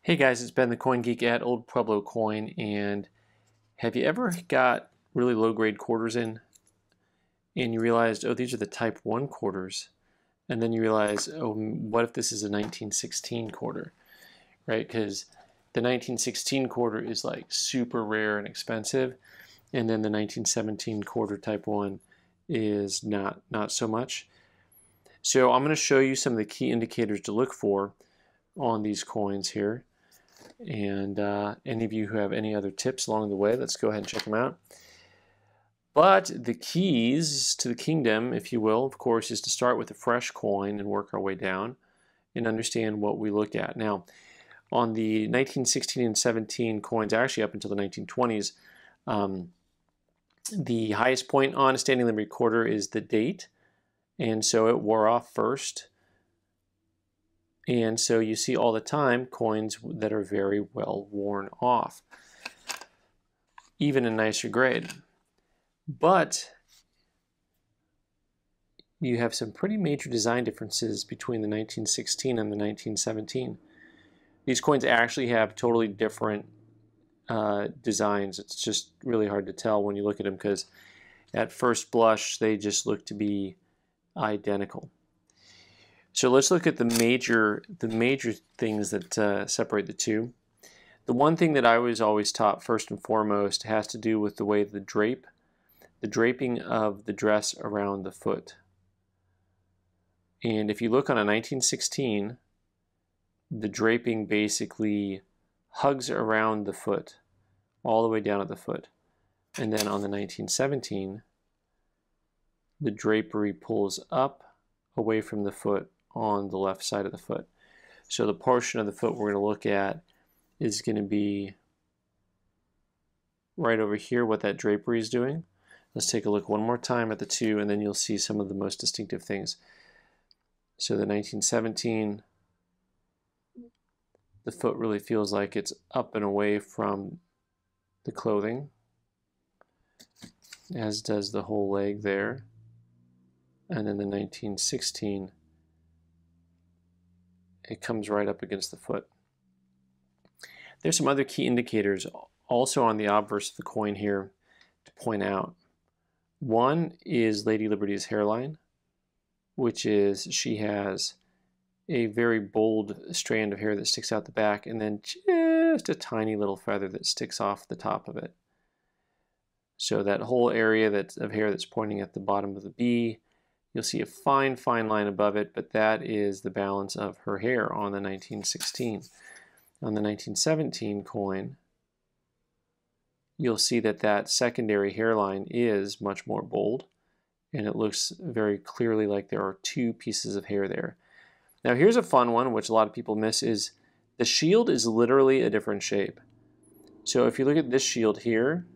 Hey guys, it's Ben the Coin Geek at Old Pueblo Coin, and have you ever got really low grade quarters in and you realized, oh, these are the type 1 quarters, and then you realize, oh, what if this is a 1916 quarter, right? Because the 1916 quarter is like super rare and expensive, and then the 1917 quarter type 1 is not so much. So I'm going to show you some of the key indicators to look for on these coins here. And any of you who have any other tips along the way, let's go ahead and check them out. But the keys to the kingdom, if you will, of course, is to start with a fresh coin and work our way down and understand what we look at. Now, on the 1916 and 17 coins, actually up until the 1920s, the highest point on a standing limit quarter is the date, and so it wore off first. And so you see all the time coins that are very well worn off, even a nicer grade. But you have some pretty major design differences between the 1916 and the 1917. These coins actually have totally different designs. It's just really hard to tell when you look at them because at first blush they just look to be identical. So let's look at the major things that separate the two. The one thing that I was always taught first and foremost has to do with the way the draping of the dress around the foot. And if you look on a 1916, the draping basically hugs around the foot, all the way down at the foot. And then on the 1917, the drapery pulls up away from the foot on the left side of the foot. So the portion of the foot we're going to look at is going to be right over here, what that drapery is doing. Let's take a look one more time at the two, and then you'll see some of the most distinctive things. So the 1917, the foot really feels like it's up and away from the clothing, as does the whole leg there. And then the 1916, it comes right up against the foot. There's some other key indicators also on the obverse of the coin here to point out. One is Lady Liberty's hairline, which is she has a very bold strand of hair that sticks out the back and then just a tiny little feather that sticks off the top of it. So that whole area of hair that's pointing at the bottom of the B, you'll see a fine line above it, but that is the balance of her hair on the 1916. On the 1917 coin, you'll see that that secondary hairline is much more bold, and it looks very clearly like there are two pieces of hair there. Now here's a fun one, which a lot of people miss, is the shield is literally a different shape. So if you look at this shield here,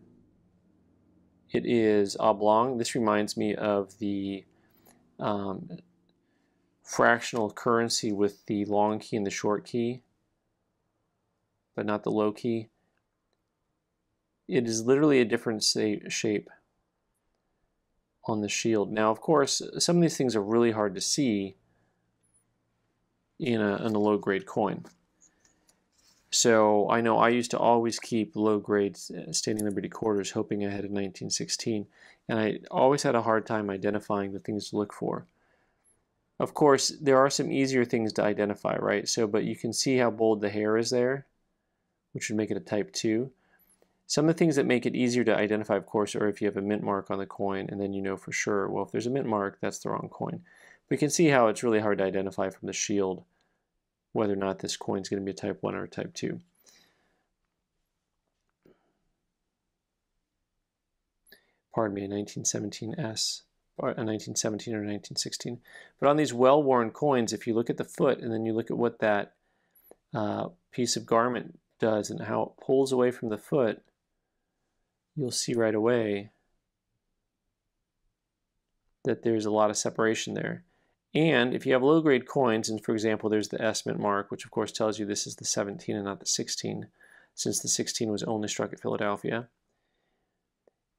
it is oblong. This reminds me of the fractional currency with the long key and the short key, but not the low key. It is literally a different shape on the shield. Now, of course, some of these things are really hard to see in a low-grade coin. So I know I used to always keep low-grade Standing Liberty quarters, hoping I had a 1916, and I always had a hard time identifying the things to look for. Of course, there are some easier things to identify, right? So, but you can see how bold the hair is there, which would make it a type 2. Some of the things that make it easier to identify, of course, are if you have a mint mark on the coin, and then you know for sure, well, if there's a mint mark, that's the wrong coin. But you can see how it's really hard to identify from the shield whether or not this coin is going to be a type 1 or a type 2. Pardon me, a 1917S, or a 1917 or a 1916. But on these well-worn coins, if you look at the foot and then you look at what that piece of garment does and how it pulls away from the foot, you'll see right away that there's a lot of separation there. And if you have low-grade coins, and for example, there's the S mint mark, which of course tells you this is the 17 and not the 16, since the 16 was only struck at Philadelphia.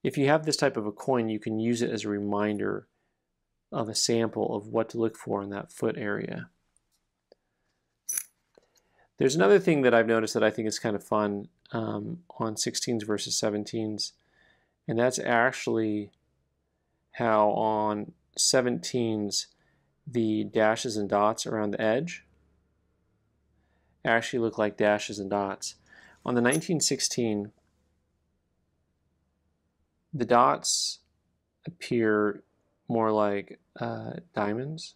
If you have this type of a coin, you can use it as a reminder of a sample of what to look for in that foot area. There's another thing that I've noticed that I think is kind of fun on 16s versus 17s, and that's actually how on 17s the dashes and dots around the edge actually look like dashes and dots. On the 1916, the dots appear more like diamonds.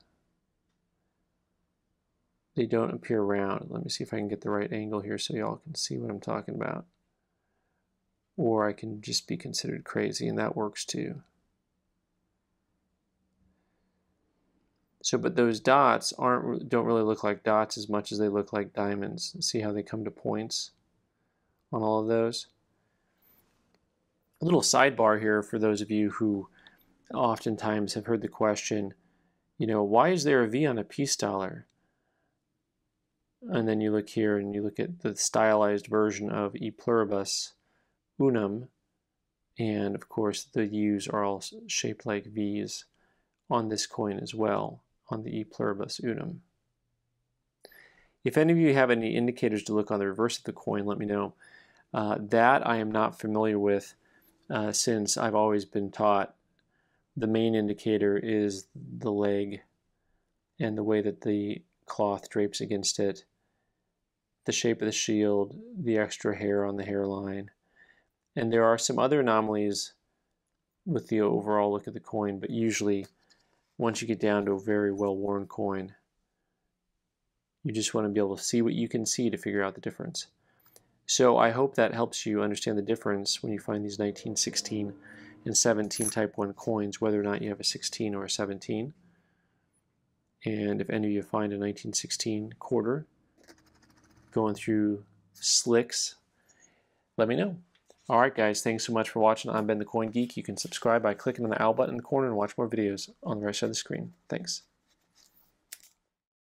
They don't appear round. Let me see if I can get the right angle here so y'all can see what I'm talking about. Or I can just be considered crazy, and that works too. So, but those dots don't really look like dots as much as they look like diamonds. See how they come to points on all of those? A little sidebar here for those of you who oftentimes have heard the question, you know, why is there a V on a peace dollar? And then you look here and you look at the stylized version of E pluribus unum, and of course the U's are all shaped like V's on this coin as well, on the E pluribus unum. If any of you have any indicators to look on the reverse of the coin, let me know. That I am not familiar with since I've always been taught the main indicator is the leg and the way that the cloth drapes against it, the shape of the shield, the extra hair on the hairline. And there are some other anomalies with the overall look of the coin, but usually once you get down to a very well-worn coin, you just want to be able to see what you can see to figure out the difference. So I hope that helps you understand the difference when you find these 1916 and 17 Type 1 coins, whether or not you have a 16 or a 17. And if any of you find a 1916 quarter going through slicks, let me know. Alright guys, thanks so much for watching. I'm Ben the Coin Geek. You can subscribe by clicking on the owl button in the corner and watch more videos on the right side of the screen. Thanks.